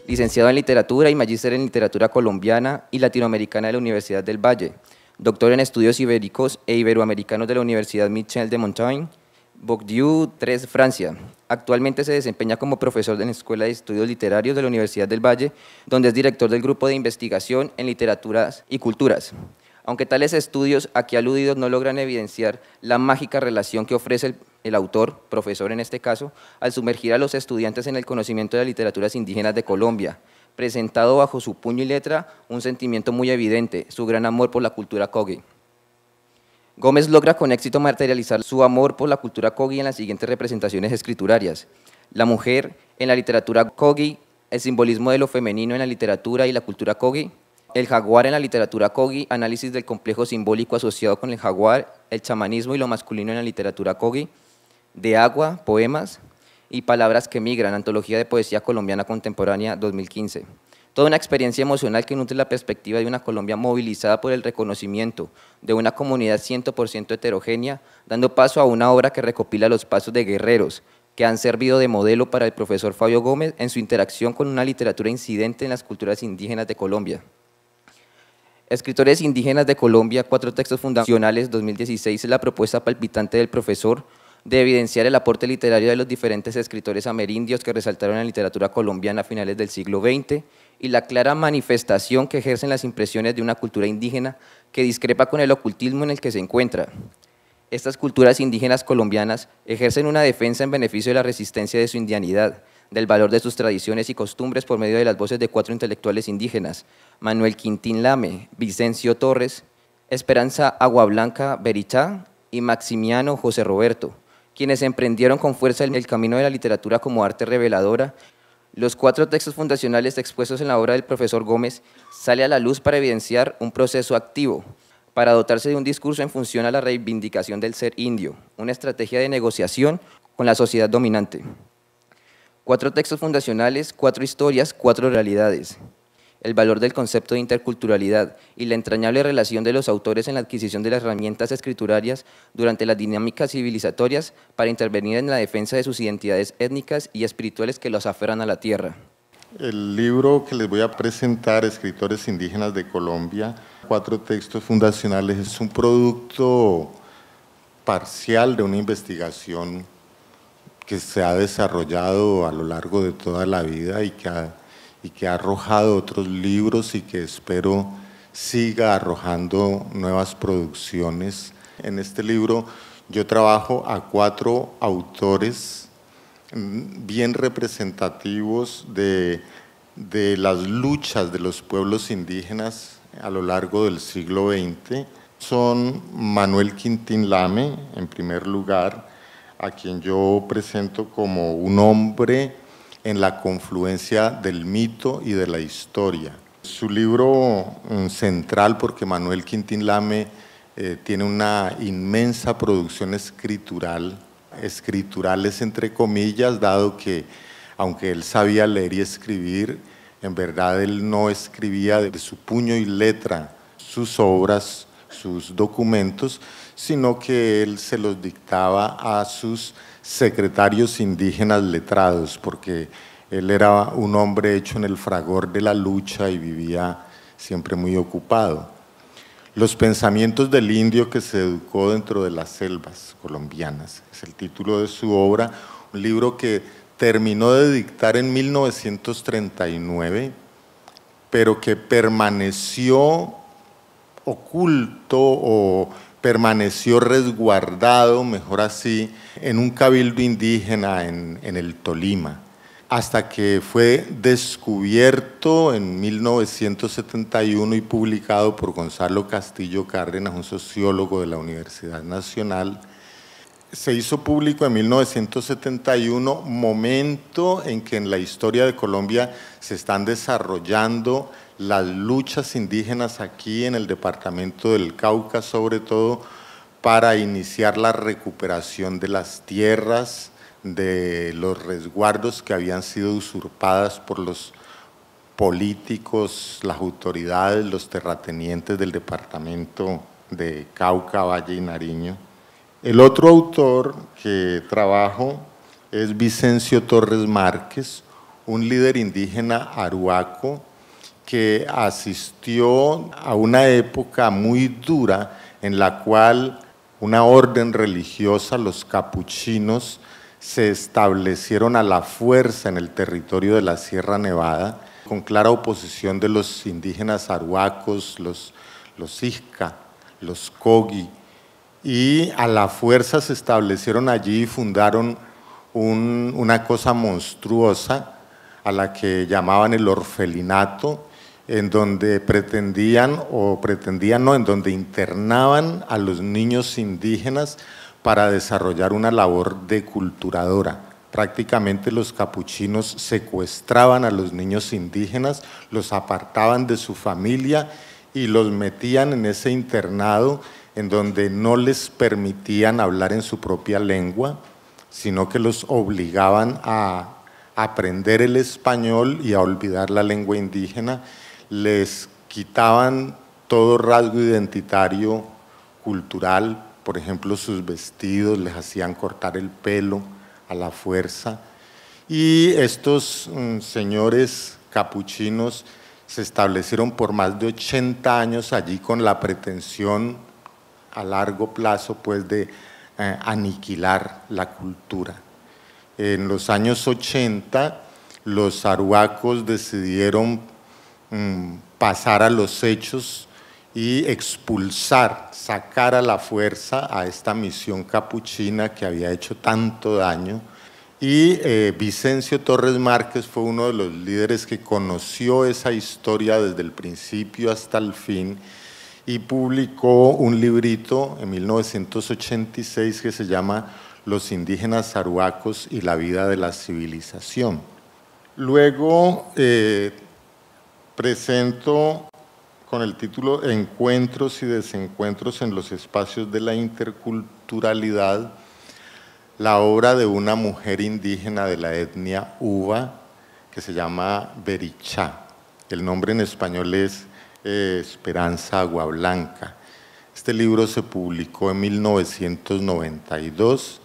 Licenciado en Literatura y Magíster en Literatura Colombiana y Latinoamericana de la Universidad del Valle, doctor en Estudios Ibéricos e Iberoamericanos de la Universidad Michel de Montaigne, Bourdieu, 3, Francia. Actualmente se desempeña como profesor en la Escuela de Estudios Literarios de la Universidad del Valle, donde es director del Grupo de Investigación en Literaturas y Culturas. Aunque tales estudios aquí aludidos no logran evidenciar la mágica relación que ofrece el autor, profesor en este caso, al sumergir a los estudiantes en el conocimiento de las literaturas indígenas de Colombia, presentado bajo su puño y letra un sentimiento muy evidente, su gran amor por la cultura Kogi. Gómez logra con éxito materializar su amor por la cultura Kogi en las siguientes representaciones escriturarias: la mujer en la literatura Kogi, el simbolismo de lo femenino en la literatura y la cultura Kogi, el jaguar en la literatura Kogi, análisis del complejo simbólico asociado con el jaguar, el chamanismo y lo masculino en la literatura Kogi, de agua, poemas y palabras que migran, antología de poesía colombiana contemporánea 2015. Toda una experiencia emocional que nutre la perspectiva de una Colombia movilizada por el reconocimiento de una comunidad 100% heterogénea, dando paso a una obra que recopila los pasos de guerreros que han servido de modelo para el profesor Fabio Gómez en su interacción con una literatura incidente en las culturas indígenas de Colombia. Escritores indígenas de Colombia, 4 textos fundacionales, 2016, es la propuesta palpitante del profesor de evidenciar el aporte literario de los diferentes escritores amerindios que resaltaron en la literatura colombiana a finales del siglo XX y la clara manifestación que ejercen las impresiones de una cultura indígena que discrepa con el ocultismo en el que se encuentra. Estas culturas indígenas colombianas ejercen una defensa en beneficio de la resistencia de su indianidad, del valor de sus tradiciones y costumbres por medio de las voces de 4 intelectuales indígenas: Manuel Quintín Lame, Vicencio Torres, Esperanza Aguablanca Berichá y Maximiano José Roberto, quienes emprendieron con fuerza el camino de la literatura como arte reveladora. Los 4 textos fundacionales expuestos en la obra del profesor Gómez sale a la luz para evidenciar un proceso activo, para dotarse de un discurso en función a la reivindicación del ser indio, una estrategia de negociación con la sociedad dominante. 4 textos fundacionales, 4 historias, 4 realidades. El valor del concepto de interculturalidad y la entrañable relación de los autores en la adquisición de las herramientas escriturarias durante las dinámicas civilizatorias para intervenir en la defensa de sus identidades étnicas y espirituales que los aferran a la tierra. El libro que les voy a presentar, Escritores Indígenas de Colombia, 4 textos fundacionales, es un producto parcial de una investigación que se ha desarrollado a lo largo de toda la vida y que ha arrojado otros libros y que espero siga arrojando nuevas producciones. En este libro yo trabajo a 4 autores bien representativos de las luchas de los pueblos indígenas a lo largo del siglo XX. Son Manuel Quintín Lame, en primer lugar, a quien yo presento como un hombre en la confluencia del mito y de la historia. Su libro central, porque Manuel Quintín Lame tiene una inmensa producción escritural, escriturales entre comillas, dado que aunque él sabía leer y escribir, en verdad él no escribía de su puño y letra sus obras, sus documentos, sino que él se los dictaba a sus secretarios indígenas letrados, porque él era un hombre hecho en el fragor de la lucha y vivía siempre muy ocupado. Los pensamientos del indio que se educó dentro de las selvas colombianas, es el título de su obra, un libro que terminó de dictar en 1939, pero que permaneció oculto o permaneció resguardado, mejor así, en un cabildo indígena en el Tolima. hasta que fue descubierto en 1971 y publicado por Gonzalo Castillo Cárdenas, un sociólogo de la Universidad Nacional. Se hizo público en 1971, momento en que en la historia de Colombia se están desarrollando las luchas indígenas aquí en el departamento del Cauca, sobre todo para iniciar la recuperación de las tierras, de los resguardos que habían sido usurpadas por los políticos, las autoridades, los terratenientes del departamento de Cauca, Valle y Nariño. El otro autor que trabajo es Vicencio Torres Márquez, un líder indígena arhuaco que asistió a una época muy dura en la cual una orden religiosa, los capuchinos, se establecieron a la fuerza en el territorio de la Sierra Nevada, con clara oposición de los indígenas arhuacos, los Xisca, los Cogi, y a la fuerza se establecieron allí y fundaron una cosa monstruosa a la que llamaban el orfelinato, en donde en donde internaban a los niños indígenas para desarrollar una labor deculturadora. Prácticamente los capuchinos secuestraban a los niños indígenas, los apartaban de su familia y los metían en ese internado en donde no les permitían hablar en su propia lengua, sino que los obligaban a aprender el español y a olvidar la lengua indígena. Les quitaban todo rasgo identitario, cultural, por ejemplo sus vestidos, les hacían cortar el pelo a la fuerza. Y estos señores capuchinos se establecieron por más de 80 años allí con la pretensión a largo plazo pues de aniquilar la cultura. En los años 80 los arhuacos decidieron pasar a los hechos y expulsar, sacar a la fuerza a esta misión capuchina que había hecho tanto daño. Y Vicencio Torres Márquez fue uno de los líderes que conoció esa historia desde el principio hasta el fin y publicó un librito en 1986 que se llama Los indígenas arhuacos y la vida de la civilización. Luego presento con el título Encuentros y desencuentros en los espacios de la interculturalidad, la obra de una mujer indígena de la etnia Uva que se llama Berichá. El nombre en español es Esperanza Agua Blanca. Este libro se publicó en 1992.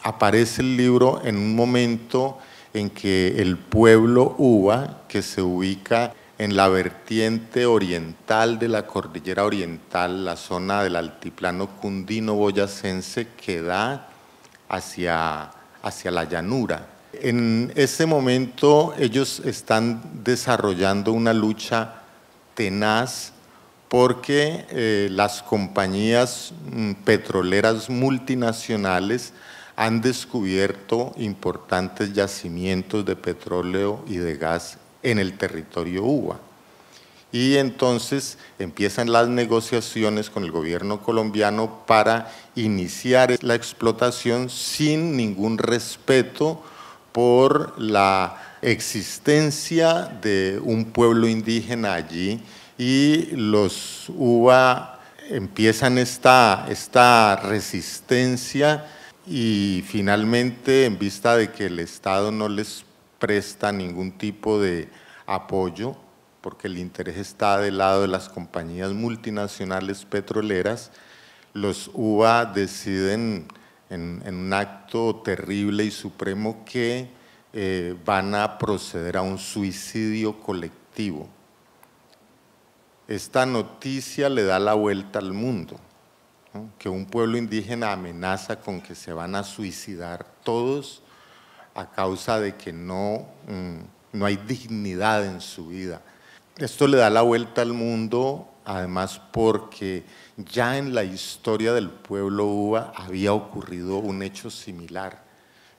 Aparece el libro en un momento en que el pueblo Uva, que se ubica en la vertiente oriental de la cordillera oriental, la zona del altiplano cundino-boyacense que da hacia la llanura. En ese momento ellos están desarrollando una lucha tenaz porque las compañías petroleras multinacionales han descubierto importantes yacimientos de petróleo y de gas en el territorio Uva. Y entonces empiezan las negociaciones con el gobierno colombiano para iniciar la explotación sin ningún respeto por la existencia de un pueblo indígena allí, y los Uva empiezan esta resistencia y finalmente, en vista de que el Estado no les presta ningún tipo de apoyo, porque el interés está del lado de las compañías multinacionales petroleras, los Uva deciden en un acto terrible y supremo que van a proceder a un suicidio colectivo. Esta noticia le da la vuelta al mundo, ¿no? Que un pueblo indígena amenaza con que se van a suicidar todos a causa de que no hay dignidad en su vida. Esto le da la vuelta al mundo, además porque ya en la historia del pueblo Uva había ocurrido un hecho similar.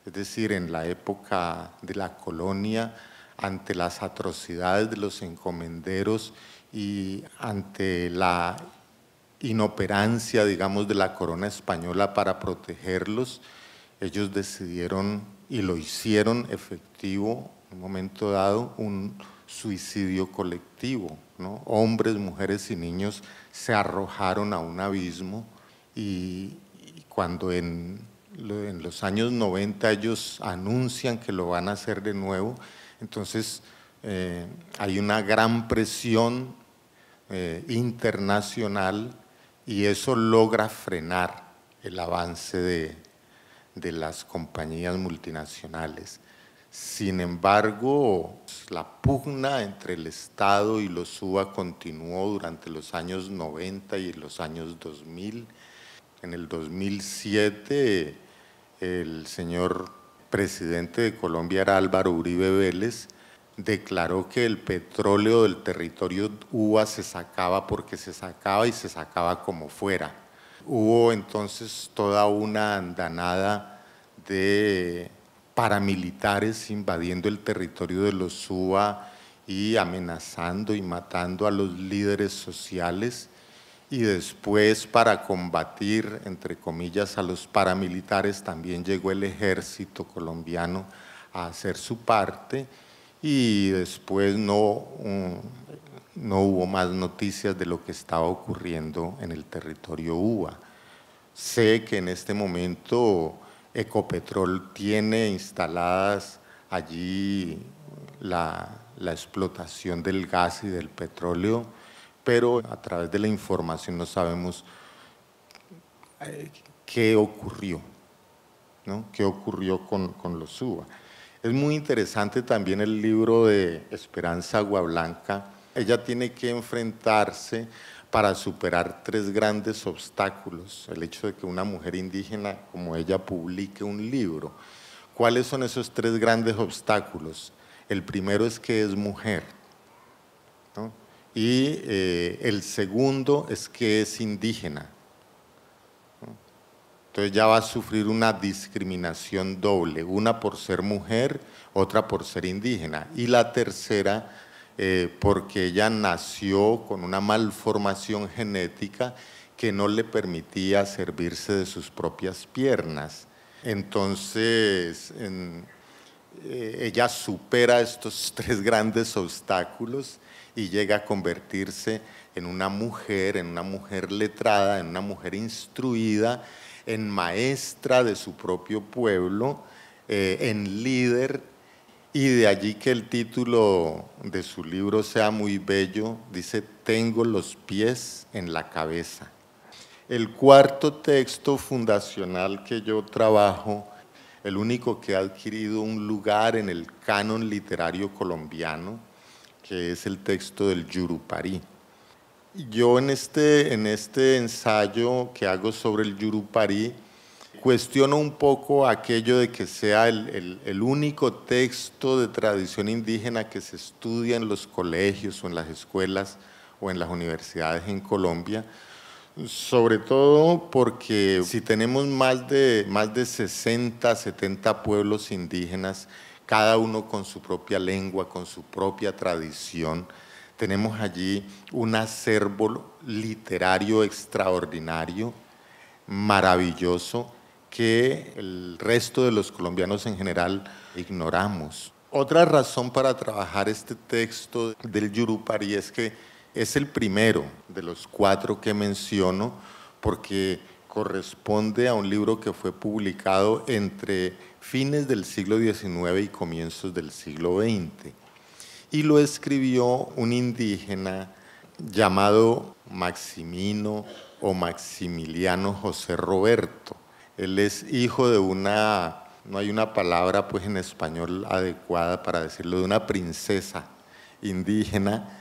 es decir, en la época de la colonia, ante las atrocidades de los encomenderos y ante la inoperancia, digamos, de la corona española para protegerlos, ellos decidieron y lo hicieron efectivo en un momento dado un suicidio colectivo, ¿no? Hombres, mujeres y niños se arrojaron a un abismo y cuando en los años 90 ellos anuncian que lo van a hacer de nuevo, entonces hay una gran presión internacional y eso logra frenar el avance de las compañías multinacionales. Sin embargo, la pugna entre el Estado y los UBA continuó durante los años 90 y los años 2000. En el 2007, el señor presidente de Colombia era Álvaro Uribe Vélez, declaró que el petróleo del territorio UBA se sacaba porque se sacaba y se sacaba como fuera. Hubo entonces toda una andanada de paramilitares invadiendo el territorio de los UBA y amenazando y matando a los líderes sociales. Y después, para combatir, entre comillas, a los paramilitares, también llegó el ejército colombiano a hacer su parte y después no hubo más noticias de lo que estaba ocurriendo en el territorio UBA. Sé que en este momento Ecopetrol tiene instaladas allí la explotación del gas y del petróleo, pero a través de la información no sabemos qué ocurrió, ¿no? ¿Qué ocurrió con los UBA? Es muy interesante también el libro de Esperanza Aguablanca. Ella tiene que enfrentarse para superar 3 grandes obstáculos. El hecho de que una mujer indígena como ella publique un libro. ¿Cuáles son esos 3 grandes obstáculos? El primero es que es mujer, ¿no? Y el segundo es que es indígena, ¿no? Entonces ya va a sufrir una discriminación doble, una por ser mujer, otra por ser indígena, y la tercera porque ella nació con una malformación genética que no le permitía servirse de sus propias piernas. Entonces, ella supera estos 3 grandes obstáculos y llega a convertirse en una mujer letrada, en una mujer instruida, en maestra de su propio pueblo, en líder, y de allí que el título de su libro sea muy bello, dice: tengo los pies en la cabeza. El cuarto texto fundacional que yo trabajo, el único que ha adquirido un lugar en el canon literario colombiano, que es el texto del Yurupari. Yo en este ensayo que hago sobre el Yurupari, cuestiono un poco aquello de que sea el único texto de tradición indígena que se estudia en los colegios o en las escuelas o en las universidades en Colombia, sobre todo porque si tenemos más de 60, 70 pueblos indígenas, cada uno con su propia lengua, con su propia tradición, tenemos allí un acervo literario extraordinario, maravilloso, que el resto de los colombianos en general ignoramos. Otra razón para trabajar este texto del Yurupari es que es el primero de los 4 que menciono, porque corresponde a un libro que fue publicado entre fines del siglo XIX y comienzos del siglo XX. Y lo escribió un indígena llamado Maximino o Maximiliano José Roberto. Él es hijo de no hay una palabra pues en español adecuada para decirlo, de una princesa indígena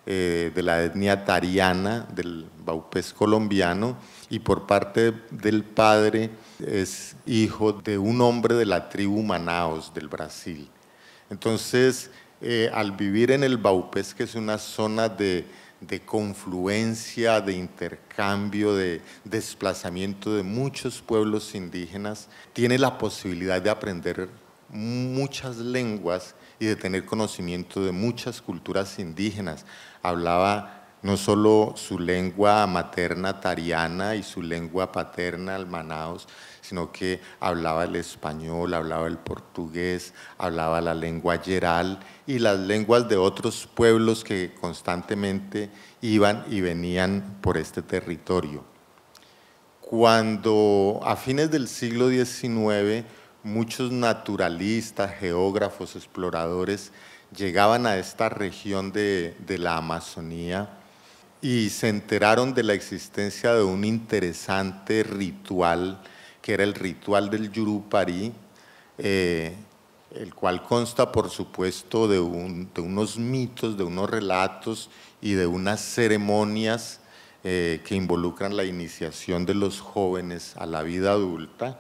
de la etnia tariana del Baupés colombiano, y por parte del padre es hijo de un hombre de la tribu Manaos del Brasil. Entonces, al vivir en el Baupés, que es una zona de de confluencia, de intercambio, de desplazamiento de muchos pueblos indígenas, tiene la posibilidad de aprender muchas lenguas y de tener conocimiento de muchas culturas indígenas. Hablaba no solo su lengua materna tariana y su lengua paterna el manaos, sino que hablaba el español, hablaba el portugués, hablaba la lengua yeral y las lenguas de otros pueblos que constantemente iban y venían por este territorio. Cuando a fines del siglo XIX muchos naturalistas, geógrafos, exploradores llegaban a esta región de la Amazonía y se enteraron de la existencia de un interesante ritual, que era el ritual del Yurupari, el cual consta, por supuesto, de unos mitos, de unos relatos y de unas ceremonias que involucran la iniciación de los jóvenes a la vida adulta.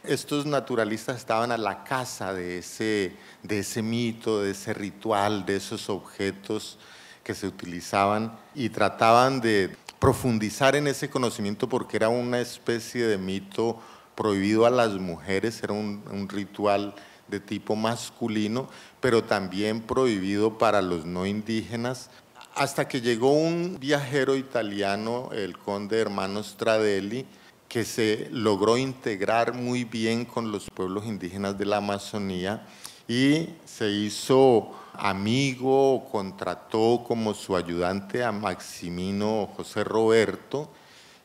Estos naturalistas estaban a la caza de ese mito, de ese ritual, de esos objetos que se utilizaban y trataban de profundizar en ese conocimiento porque era una especie de mito prohibido a las mujeres, era un ritual de tipo masculino, pero también prohibido para los no indígenas, hasta que llegó un viajero italiano, el conde Hermano Stradelli, que se logró integrar muy bien con los pueblos indígenas de la Amazonía y se hizo amigo, contrató como su ayudante a Maximino José Roberto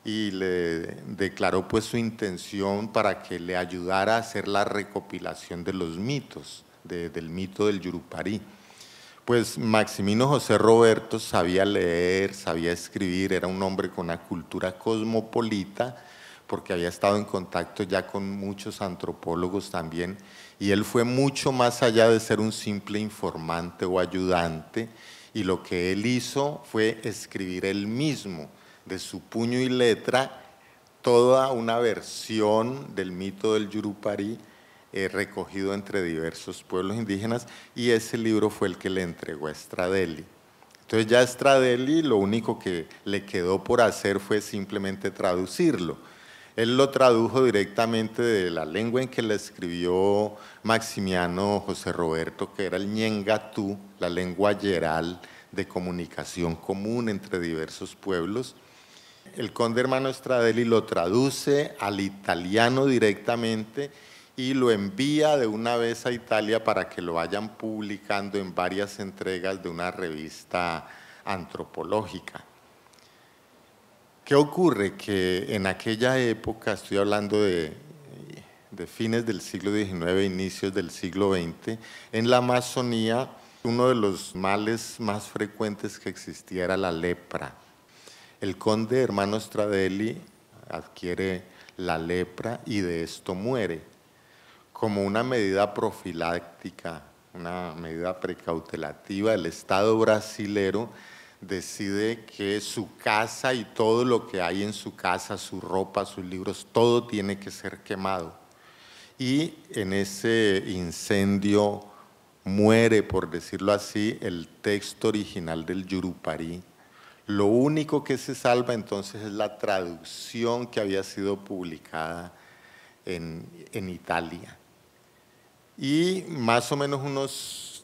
y le declaró pues su intención para que le ayudara a hacer la recopilación de los mitos, del mito del Yurupari. Pues Maximino José Roberto sabía leer, sabía escribir, era un hombre con una cultura cosmopolita, porque había estado en contacto ya con muchos antropólogos también, y él fue mucho más allá de ser un simple informante o ayudante, y lo que él hizo fue escribir él mismo, de su puño y letra, toda una versión del mito del Yurupari, recogido entre diversos pueblos indígenas, y ese libro fue el que le entregó a Stradelli. Entonces ya Stradelli lo único que le quedó por hacer fue simplemente traducirlo. Él lo tradujo directamente de la lengua en que le escribió Maximiano José Roberto, que era el ñengatú, la lengua yeral de comunicación común entre diversos pueblos. El conde Hermano Stradelli lo traduce al italiano directamente y lo envía de una vez a Italia para que lo vayan publicando en varias entregas de una revista antropológica. ¿Qué ocurre? Que en aquella época, estoy hablando de fines del siglo XIX, inicios del siglo XX, en la Amazonía uno de los males más frecuentes que existía era la lepra. El conde Hermano Stradelli adquiere la lepra y de esto muere. Como una medida profiláctica, una medida precautelativa, el Estado brasilero decide que su casa y todo lo que hay en su casa, su ropa, sus libros, todo tiene que ser quemado. Y en ese incendio muere, por decirlo así, el texto original del Yurupari. Lo único que se salva entonces es la traducción que había sido publicada en Italia. Y más o menos unos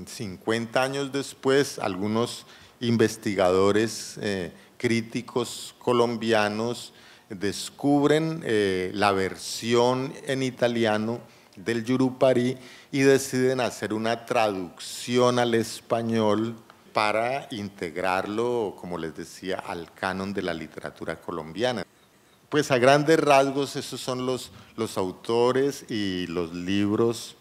50 años después, algunos investigadores críticos colombianos descubren la versión en italiano del Yurupari y deciden hacer una traducción al español para integrarlo, como les decía, al canon de la literatura colombiana. Pues a grandes rasgos esos son los autores y los libros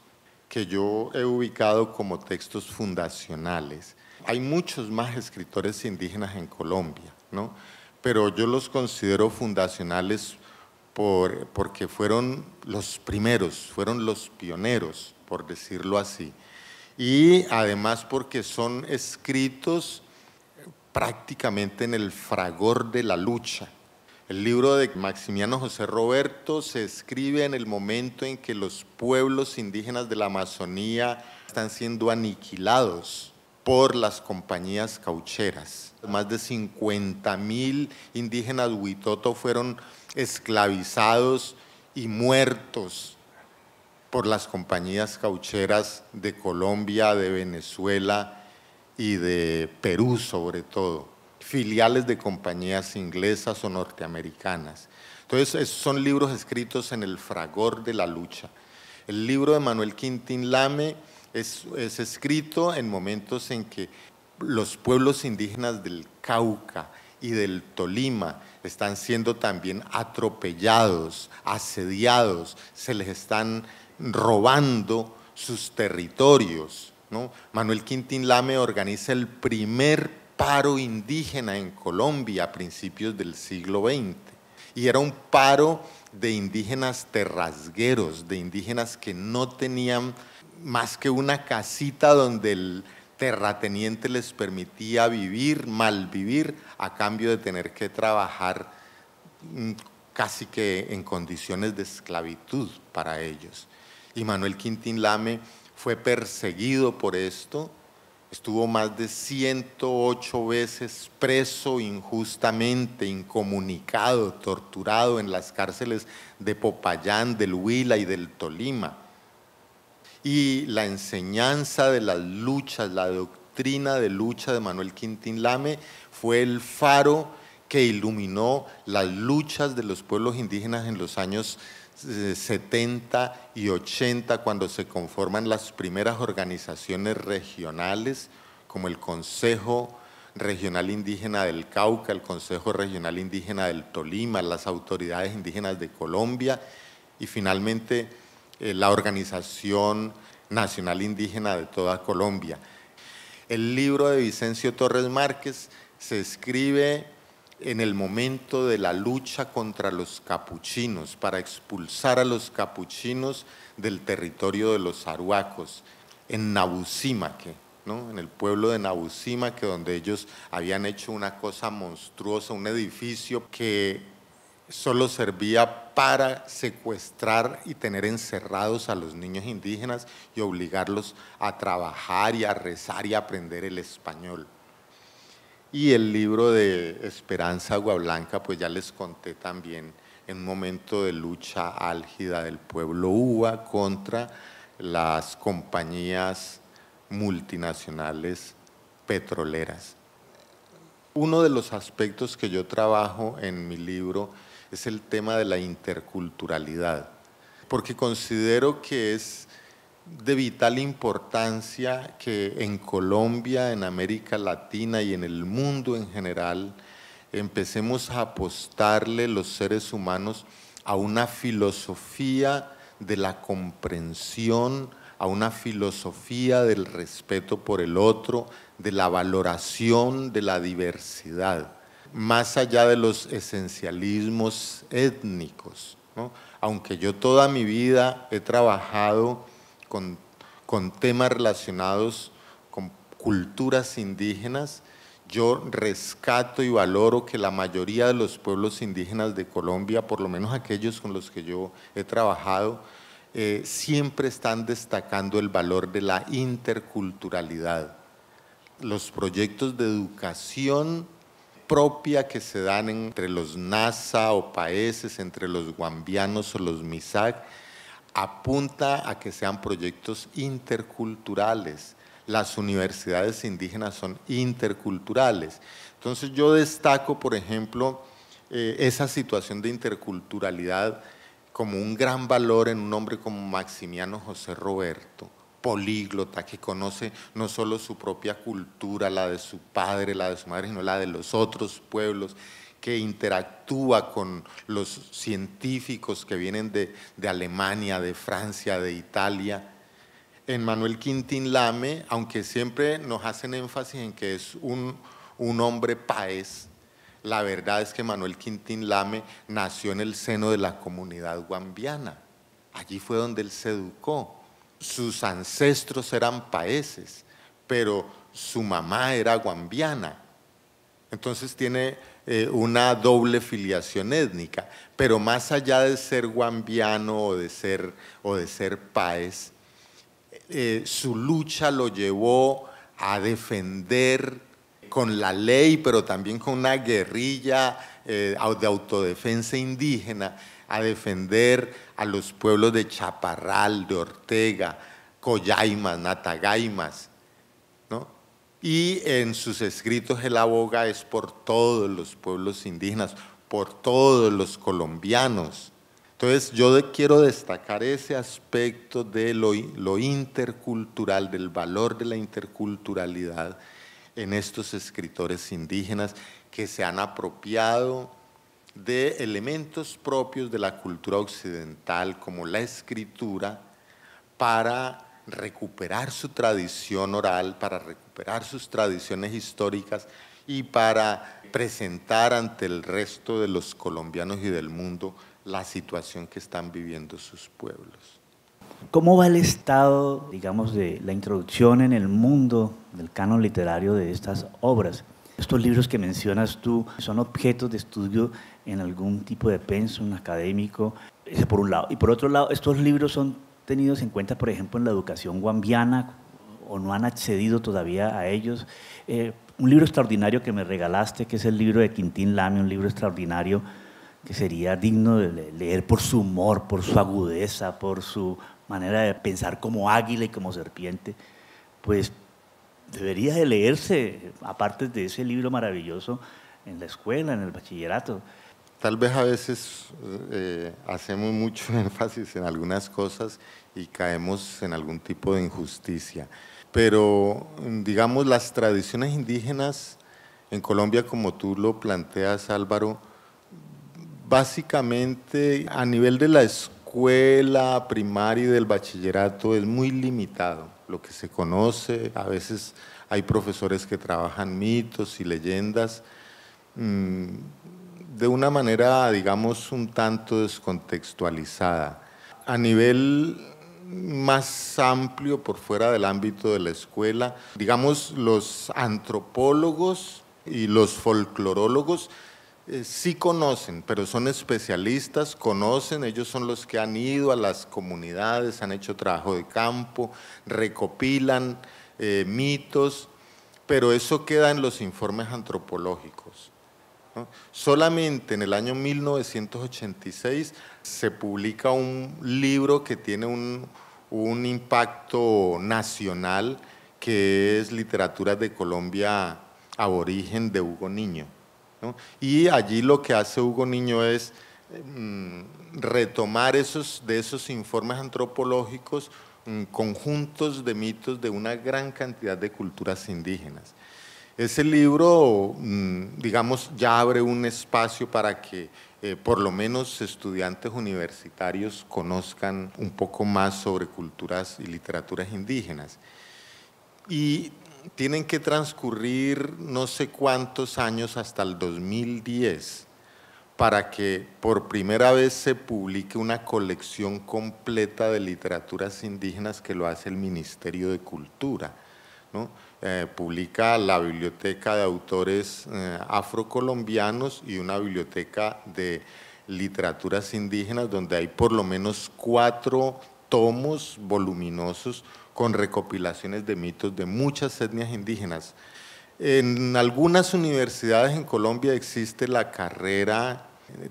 que yo he ubicado como textos fundacionales. Hay muchos más escritores indígenas en Colombia, ¿no? Pero yo los considero fundacionales porque fueron los primeros, fueron los pioneros, por decirlo así. Y además porque son escritos prácticamente en el fragor de la lucha. El libro de Maximiano José Roberto se escribe en el momento en que los pueblos indígenas de la Amazonía están siendo aniquilados por las compañías caucheras. Más de 50.000 indígenas Huitoto fueron esclavizados y muertos por las compañías caucheras de Colombia, de Venezuela y de Perú sobre todo, filiales de compañías inglesas o norteamericanas. Entonces, son libros escritos en el fragor de la lucha. El libro de Manuel Quintín Lame es escrito en momentos en que los pueblos indígenas del Cauca y del Tolima están siendo también atropellados, asediados, se les están robando sus territorios, ¿no? Manuel Quintín Lame organiza el primer paro indígena en Colombia a principios del siglo XX. Y era un paro de indígenas terrasgueros, de indígenas que no tenían más que una casita donde el terrateniente les permitía vivir, malvivir, a cambio de tener que trabajar casi que en condiciones de esclavitud para ellos. Y Manuel Quintín Lame fue perseguido por esto, estuvo más de 108 veces preso injustamente, incomunicado, torturado en las cárceles de Popayán, del Huila y del Tolima. Y la enseñanza de las luchas, la doctrina de lucha de Manuel Quintín Lame fue el faro que iluminó las luchas de los pueblos indígenas en los años 70 y 80, cuando se conforman las primeras organizaciones regionales, como el Consejo Regional Indígena del Cauca, el Consejo Regional Indígena del Tolima, las autoridades indígenas de Colombia y finalmente la Organización Nacional Indígena de toda Colombia. El libro de Vicencio Torres Márquez se escribe en el momento de la lucha contra los capuchinos, para expulsar a los capuchinos del territorio de los arhuacos, en Nabucímaque, ¿no? En el pueblo de Nabucímaque, donde ellos habían hecho una cosa monstruosa, un edificio que solo servía para secuestrar y tener encerrados a los niños indígenas y obligarlos a trabajar y a rezar y a aprender el español. Y el libro de Esperanza Aguablanca, pues ya les conté también, en un momento de lucha álgida del pueblo uva contra las compañías multinacionales petroleras. Uno de los aspectos que yo trabajo en mi libro es el tema de la interculturalidad, porque considero que es de vital importancia que en Colombia, en América Latina y en el mundo en general empecemos a apostarle los seres humanos a una filosofía de la comprensión, a una filosofía del respeto por el otro, de la valoración de la diversidad, más allá de los esencialismos étnicos, ¿no? Aunque yo toda mi vida he trabajado con temas relacionados con culturas indígenas, yo rescato y valoro que la mayoría de los pueblos indígenas de Colombia, por lo menos aquellos con los que yo he trabajado, siempre están destacando el valor de la interculturalidad. Los proyectos de educación propia que se dan entre los Nasa o paeses, entre los guambianos o los Misak, apunta a que sean proyectos interculturales. Las universidades indígenas son interculturales. Entonces yo destaco, por ejemplo, esa situación de interculturalidad como un gran valor en un hombre como Maximiano José Roberto, políglota, que conoce no solo su propia cultura, la de su padre, la de su madre, sino la de los otros pueblos, que interactúa con los científicos que vienen de Alemania, de Francia, de Italia. En Manuel Quintín Lame, aunque siempre nos hacen énfasis en que es un hombre paez, la verdad es que Manuel Quintín Lame nació en el seno de la comunidad guambiana. Allí fue donde él se educó. Sus ancestros eran paeses, pero su mamá era guambiana. Entonces tiene una doble filiación étnica, pero más allá de ser guambiano o de ser paez, su lucha lo llevó a defender con la ley, pero también con una guerrilla de autodefensa indígena, a defender a los pueblos de Chaparral, de Ortega, Collaimas, Natagaimas, ¿no? Y en sus escritos él aboga es por todos los pueblos indígenas, por todos los colombianos. Entonces yo quiero destacar ese aspecto de lo intercultural, del valor de la interculturalidad en estos escritores indígenas que se han apropiado de elementos propios de la cultura occidental como la escritura para recuperar su tradición oral, para recuperar sus tradiciones históricas y para presentar ante el resto de los colombianos y del mundo la situación que están viviendo sus pueblos. ¿Cómo va el estado, digamos, de la introducción en el mundo del canon literario de estas obras? Estos libros que mencionas tú son objetos de estudio en algún tipo de pensum académico, por un lado. Y por otro lado, estos libros son tenidos en cuenta, por ejemplo, en la educación guambiana, o no han accedido todavía a ellos. Un libro extraordinario que me regalaste, que es el libro de Quintín Lame, un libro extraordinario que sería digno de leer por su humor, por su agudeza, por su manera de pensar como águila y como serpiente, pues debería de leerse, aparte de ese libro maravilloso, en la escuela, en el bachillerato. Tal vez a veces hacemos mucho énfasis en algunas cosas y caemos en algún tipo de injusticia, pero digamos las tradiciones indígenas en Colombia, como tú lo planteas, Álvaro, básicamente a nivel de la escuela primaria y del bachillerato es muy limitado lo que se conoce. A veces hay profesores que trabajan mitos y leyendas de una manera, digamos, un tanto descontextualizada. A nivel más amplio, por fuera del ámbito de la escuela, digamos, los antropólogos y los folclorólogos sí conocen, pero son especialistas, conocen, ellos son los que han ido a las comunidades, han hecho trabajo de campo, recopilan mitos, pero eso queda en los informes antropológicos, ¿no? Solamente en el año 1986 se publica un libro que tiene un impacto nacional, que es Literaturas de Colombia Aborigen, de Hugo Niño, ¿no? Y allí lo que hace Hugo Niño es retomar de esos informes antropológicos conjuntos de mitos de una gran cantidad de culturas indígenas. Ese libro, digamos, ya abre un espacio para que por lo menos estudiantes universitarios conozcan un poco más sobre culturas y literaturas indígenas. Y tienen que transcurrir no sé cuántos años hasta el 2010 para que por primera vez se publique una colección completa de literaturas indígenas que lo hace el Ministerio de Cultura, ¿no? Publica la Biblioteca de Autores Afrocolombianos y una biblioteca de literaturas indígenas donde hay por lo menos 4 tomos voluminosos con recopilaciones de mitos de muchas etnias indígenas. En algunas universidades en Colombia existe la carrera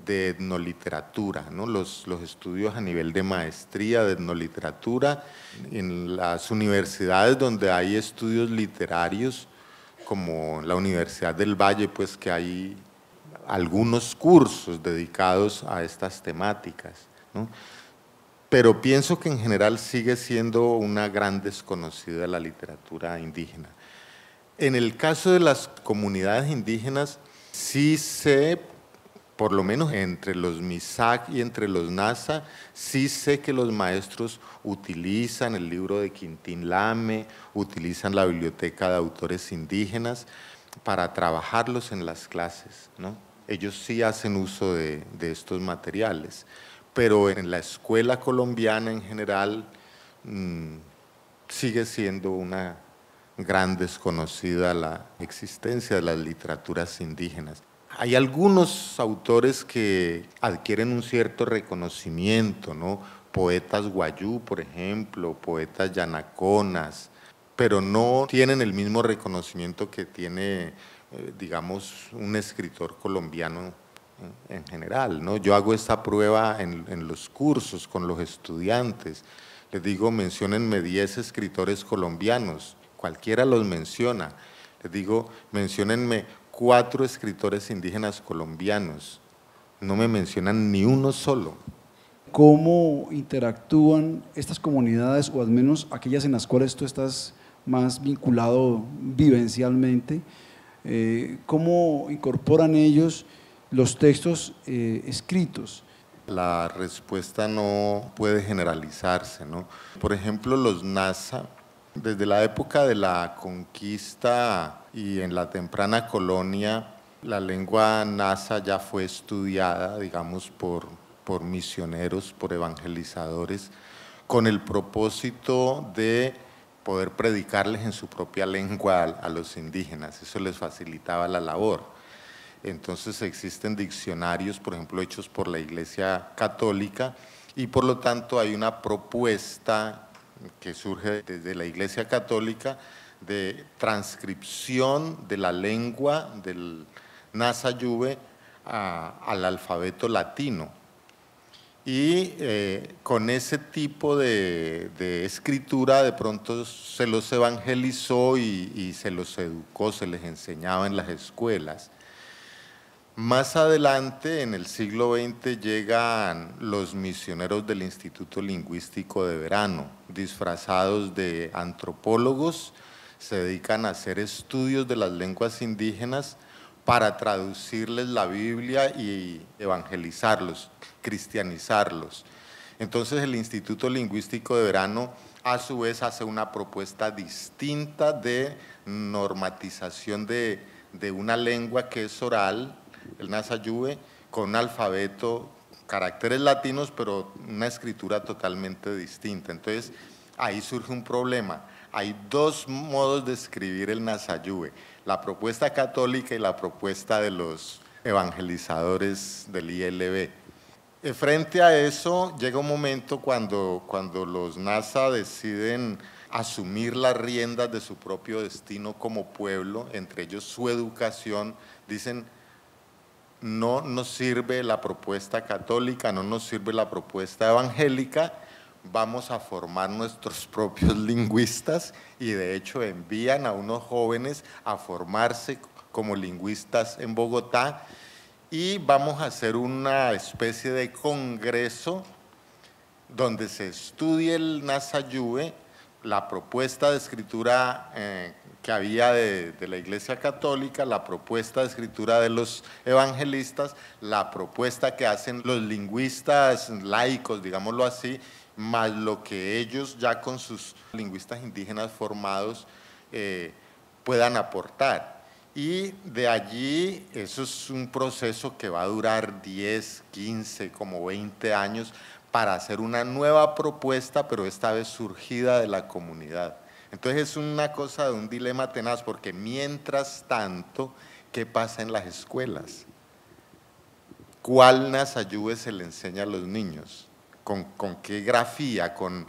de etnoliteratura, ¿no? Los estudios a nivel de maestría de etnoliteratura. En las universidades donde hay estudios literarios, como la Universidad del Valle, pues que hay algunos cursos dedicados a estas temáticas, ¿no? Pero pienso que en general sigue siendo una gran desconocida la literatura indígena. En el caso de las comunidades indígenas, sí sé, por lo menos entre los MISAC y entre los NASA, sí sé que los maestros utilizan el libro de Quintín Lame, utilizan la biblioteca de autores indígenas para trabajarlos en las clases, ¿no? Ellos sí hacen uso de estos materiales. Pero en la escuela colombiana en general sigue siendo una gran desconocida la existencia de las literaturas indígenas. Hay algunos autores que adquieren un cierto reconocimiento, ¿no? Poetas guayú, por ejemplo, poetas yanaconas, pero no tienen el mismo reconocimiento que tiene, digamos, un escritor colombiano en general, ¿no? Yo hago esta prueba en los cursos con los estudiantes. Les digo, menciónenme 10 escritores colombianos, cualquiera los menciona. Les digo, menciónenme 4 escritores indígenas colombianos, no me mencionan ni uno solo. ¿Cómo interactúan estas comunidades, o al menos aquellas en las cuales tú estás más vinculado vivencialmente? ¿Cómo incorporan ellos los textos escritos? La respuesta no puede generalizarse, ¿no? Por ejemplo, los Nasa, desde la época de la conquista y en la temprana colonia, la lengua Nasa ya fue estudiada, digamos, por misioneros, por evangelizadores, con el propósito de poder predicarles en su propia lengua a los indígenas. Eso les facilitaba la labor. Entonces existen diccionarios, por ejemplo, hechos por la Iglesia Católica, y por lo tanto hay una propuesta que surge desde la Iglesia Católica de transcripción de la lengua del Nasa Yuwe al alfabeto latino. Y con ese tipo de escritura de pronto se los evangelizó y se los educó, se les enseñaba en las escuelas. Más adelante, en el siglo XX, llegan los misioneros del Instituto Lingüístico de Verano, disfrazados de antropólogos, se dedican a hacer estudios de las lenguas indígenas para traducirles la Biblia y evangelizarlos, cristianizarlos. Entonces el Instituto Lingüístico de Verano a su vez hace una propuesta distinta de normatización de una lengua que es oral, el Nasa Yuwe, con un alfabeto, caracteres latinos, pero una escritura totalmente distinta. Entonces ahí surge un problema. Hay 2 modos de escribir el Nasa Yuwe, la propuesta católica y la propuesta de los evangelizadores del ILB. Frente a eso, llega un momento cuando los Nasa deciden asumir las riendas de su propio destino como pueblo, entre ellos su educación, dicen, no nos sirve la propuesta católica, no nos sirve la propuesta evangélica, vamos a formar nuestros propios lingüistas, y de hecho envían a unos jóvenes a formarse como lingüistas en Bogotá, y vamos a hacer una especie de congreso donde se estudie el Nasa Yuwe, la propuesta de escritura que había de la Iglesia Católica, la propuesta de escritura de los evangelistas, la propuesta que hacen los lingüistas laicos, digámoslo así, más lo que ellos ya con sus lingüistas indígenas formados puedan aportar. Y de allí, eso es un proceso que va a durar 10, 15, como 20 años para hacer una nueva propuesta, pero esta vez surgida de la comunidad. Entonces es una cosa de un dilema tenaz, porque mientras tanto, ¿qué pasa en las escuelas? ¿Cuál Nasa Yuwe se le enseña a los niños? ¿Con qué grafía? ¿Con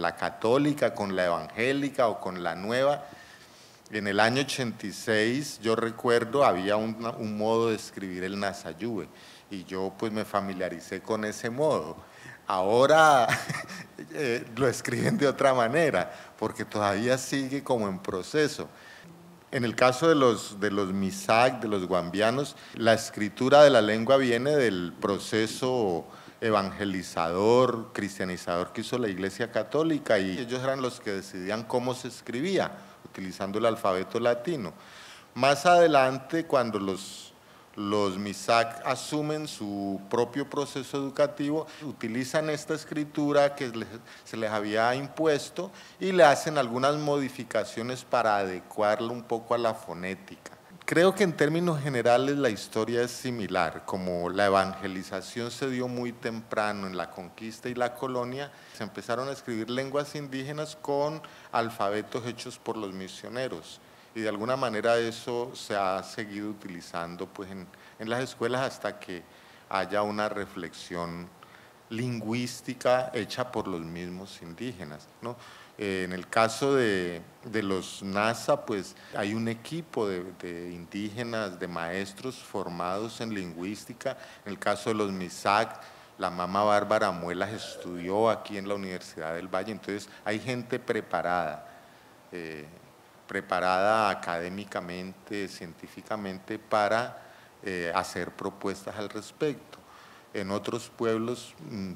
la católica, con la evangélica o con la nueva? En el año 86, yo recuerdo, había un modo de escribir el Nasa Yuwe, y yo pues me familiaricé con ese modo. Ahora lo escriben de otra manera, porque todavía sigue como en proceso. En el caso de los Misak, de los guambianos, la escritura de la lengua viene del proceso evangelizador, cristianizador que hizo la Iglesia Católica, y ellos eran los que decidían cómo se escribía, utilizando el alfabeto latino. Más adelante, cuando los Misak asumen su propio proceso educativo, utilizan esta escritura que se les había impuesto y le hacen algunas modificaciones para adecuarla un poco a la fonética. Creo que en términos generales la historia es similar. Como la evangelización se dio muy temprano en la conquista y la colonia, se empezaron a escribir lenguas indígenas con alfabetos hechos por los misioneros. Y de alguna manera eso se ha seguido utilizando pues, en las escuelas hasta que haya una reflexión lingüística hecha por los mismos indígenas, ¿no? En el caso de los NASA, pues hay un equipo de indígenas, de maestros formados en lingüística. En el caso de los MISAC, la mamá Bárbara Muelas estudió aquí en la Universidad del Valle, entonces hay gente preparada, preparada académicamente, científicamente para hacer propuestas al respecto. En otros pueblos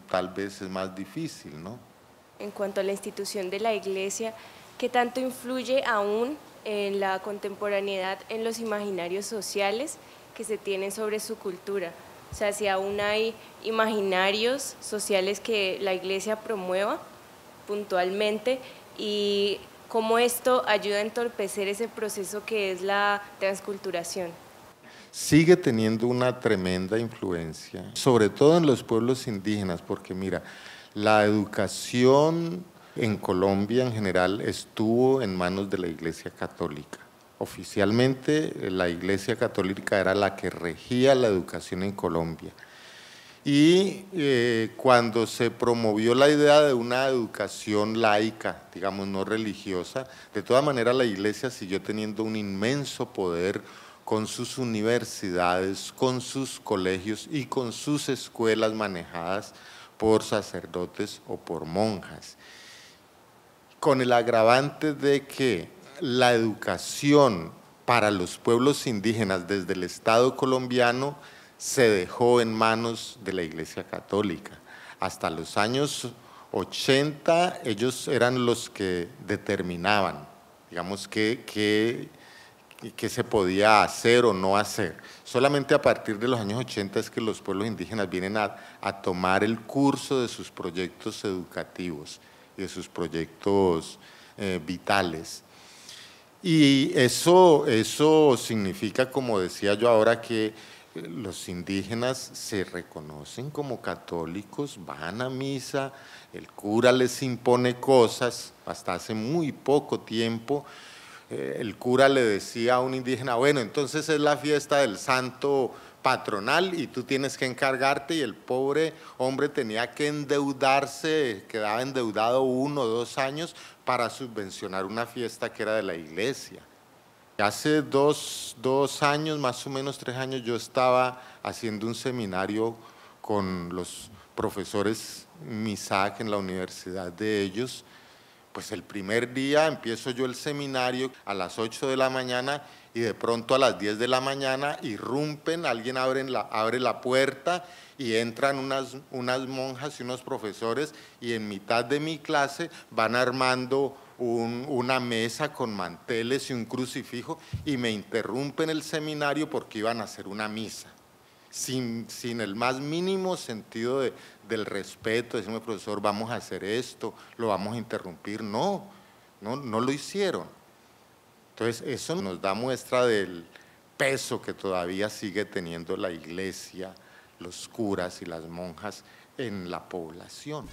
tal vez es más difícil, ¿no? En cuanto a la institución de la Iglesia, ¿qué tanto influye aún en la contemporaneidad en los imaginarios sociales que se tienen sobre su cultura? O sea, si aún hay imaginarios sociales que la Iglesia promueva puntualmente y cómo esto ayuda a entorpecer ese proceso que es la transculturación. Sigue teniendo una tremenda influencia, sobre todo en los pueblos indígenas, porque mira, la educación en Colombia en general estuvo en manos de la Iglesia Católica. Oficialmente la Iglesia Católica era la que regía la educación en Colombia. Y cuando se promovió la idea de una educación laica, digamos no religiosa, de todas maneras la Iglesia siguió teniendo un inmenso poder con sus universidades, con sus colegios y con sus escuelas manejadas por sacerdotes o por monjas, con el agravante de que la educación para los pueblos indígenas desde el Estado colombiano se dejó en manos de la Iglesia Católica. Hasta los años 80 ellos eran los que determinaban, digamos, qué se podía hacer o no hacer. Solamente a partir de los años 80 es que los pueblos indígenas vienen a tomar el curso de sus proyectos educativos y de sus proyectos vitales. Y eso significa, como decía yo ahora, que los indígenas se reconocen como católicos, van a misa, el cura les impone cosas, hasta hace muy poco tiempo. El cura le decía a un indígena, bueno, entonces es la fiesta del santo patronal y tú tienes que encargarte, y el pobre hombre tenía que endeudarse, quedaba endeudado 1 o 2 años para subvencionar una fiesta que era de la iglesia. Hace dos años, más o menos 3 años, yo estaba haciendo un seminario con los profesores MISAC en la universidad de ellos. Pues el primer día empiezo yo el seminario a las 8 de la mañana y de pronto a las 10 de la mañana irrumpen, alguien abre la puerta y entran unas monjas y unos profesores, y en mitad de mi clase van armando una mesa con manteles y un crucifijo y me interrumpen el seminario porque iban a hacer una misa. Sin el más mínimo sentido del respeto, decirme, profesor, vamos a hacer esto, lo vamos a interrumpir. No lo hicieron. Entonces, eso nos da muestra del peso que todavía sigue teniendo la iglesia, los curas y las monjas en la población.